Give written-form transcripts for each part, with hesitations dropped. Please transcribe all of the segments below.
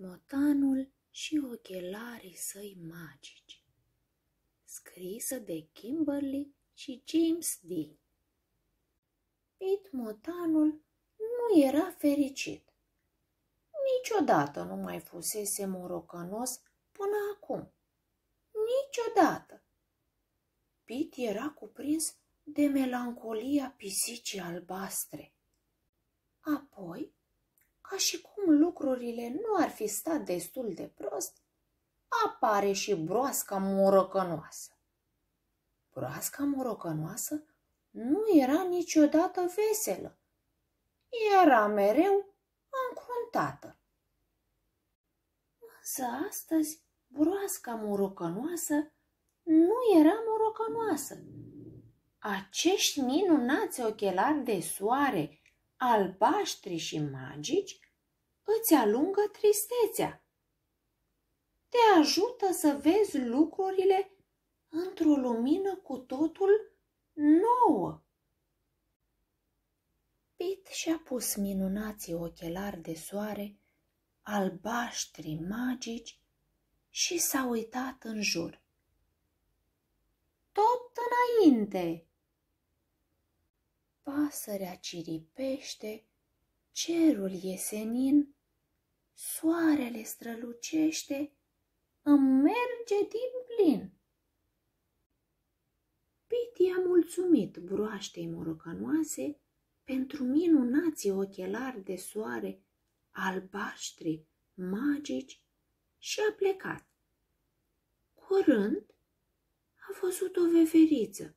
Motanul și ochelarii săi magici. Scrisă de Kimberly și James Dean. Pete Motanul nu era fericit. Niciodată nu mai fusese morocănos până acum. Niciodată. Pete era cuprins de melancolia pisicii albastre. Apoi, ca și cum lucrurile nu ar fi stat destul de prost, apare și broasca morocănoasă. Broasca morocănoasă nu era niciodată veselă. Era mereu încruntată. Însă astăzi broasca morocănoasă nu era morocănoasă. Acești minunați ochelari de soare, albaștri și magici, îți alungă tristețea. Te ajută să vezi lucrurile într-o lumină cu totul nouă. Pete și-a pus minunații ochelari de soare, albaștri magici, și s-a uitat în jur. Tot înainte! Pasărea ciripește, cerul e senin, soarele strălucește, îmi merge din plin. Pete i-a mulțumit broaștei morocănoase pentru minunații ochelari de soare, albaștri, magici, și a plecat. Curând a văzut o veveriță.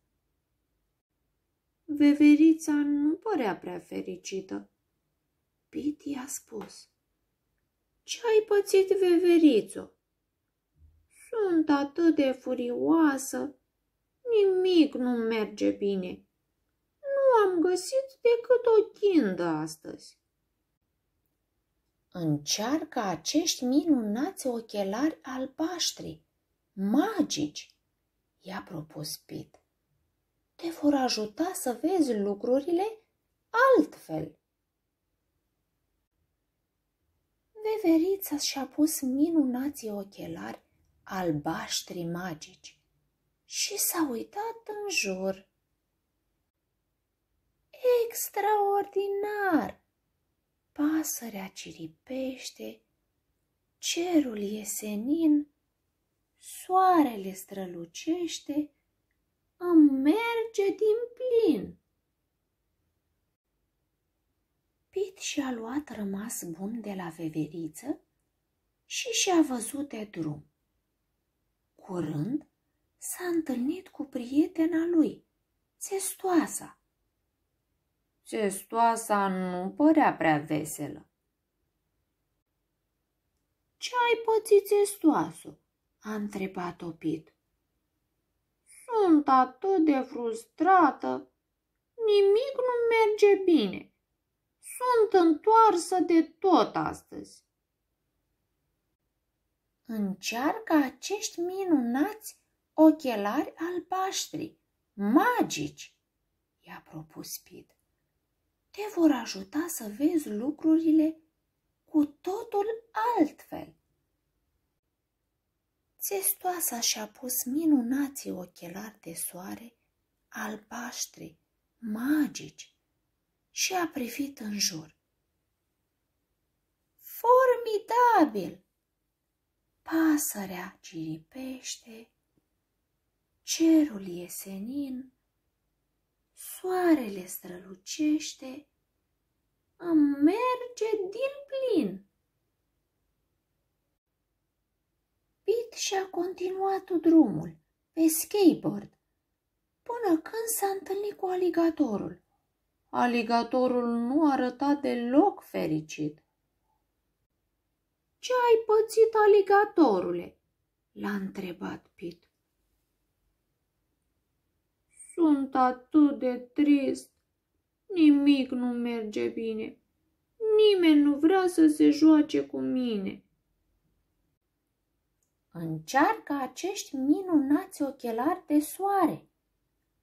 Veverița nu părea prea fericită. Pete i-a spus: "Ce-ai pățit, veverițo? Sunt atât de furioasă, nimic nu merge bine. Nu am găsit decât o ghindă astăzi." Încearcă acești minunați ochelari albaștri, magici, i-a propus Pete. Te vor ajuta să vezi lucrurile altfel. Veverița și-a pus minunații ochelari albaștri magici și s-a uitat în jur. Extraordinar! Pasărea ciripește, cerul e senin, soarele strălucește, îmi merge din plin. Pete și-a luat rămas bun de la veveriță și-a văzut de drum. Curând s-a întâlnit cu prietena lui, Țestoasa. Țestoasa nu părea prea veselă. "Ce-ai pățit, Țestoasă?" a întrebat-o Pete. "Sunt atât de frustrată, nimic nu merge bine. Sunt întoarsă de tot astăzi." Încearcă acești minunați ochelari albaștri, magici, i-a propus Pete. Te vor ajuta să vezi lucrurile cu totul altfel. Țestoasa și-a pus minunații ochelari de soare, albaștri, magici, și a privit în jur. Formidabil! Pasărea ciripește, cerul e senin, soarele strălucește, îmi merge din plin. Pete și-a continuat drumul pe skateboard până când s-a întâlnit cu aligatorul. Aligatorul nu arăta deloc fericit. "Ce-ai pățit, aligatorule?" l-a întrebat Pete. "Sunt atât de trist, nimic nu merge bine, nimeni nu vrea să se joace cu mine." Încearcă acești minunați ochelari de soare,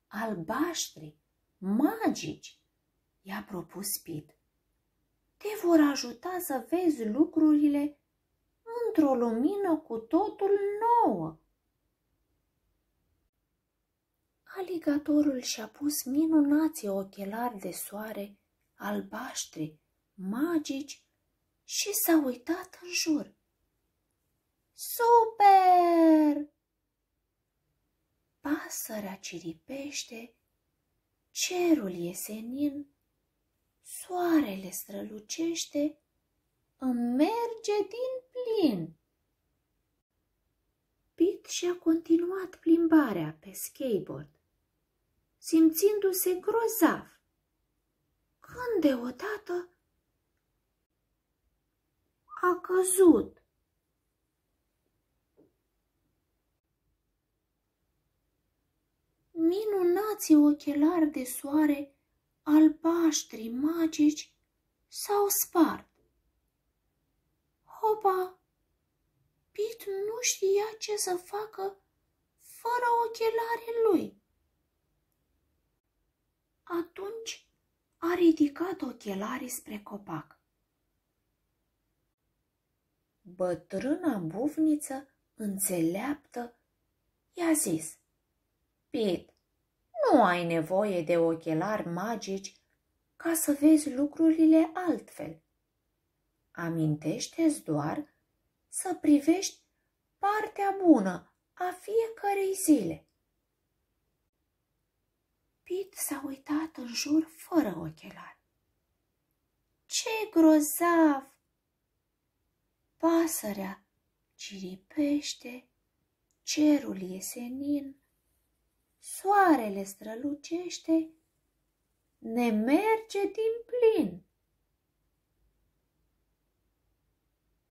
albaștri, magici, i-a propus Pete. Te vor ajuta să vezi lucrurile într-o lumină cu totul nouă. Aligatorul și-a pus minunații ochelari de soare, albaștri, magici, și s-a uitat în jur. Super! Pasărea ciripește, cerul e senin, soarele strălucește, îmi merge din plin. Pete și-a continuat plimbarea pe skateboard, simțindu-se grozav, când deodată a căzut. Minunații ochelari de soare, albaștri magici, s-au spart. Hopa! Pete nu știa ce să facă fără ochelarii lui. Atunci a ridicat ochelarii spre copac. Bătrâna bufniță înțeleaptă i-a zis: Pete, nu ai nevoie de ochelari magici ca să vezi lucrurile altfel. Amintește-ți doar să privești partea bună a fiecărei zile. Pete s-a uitat în jur fără ochelari. Ce grozav! Pasărea ciripește, cerul e senin, soarele strălucește, ne merge din plin.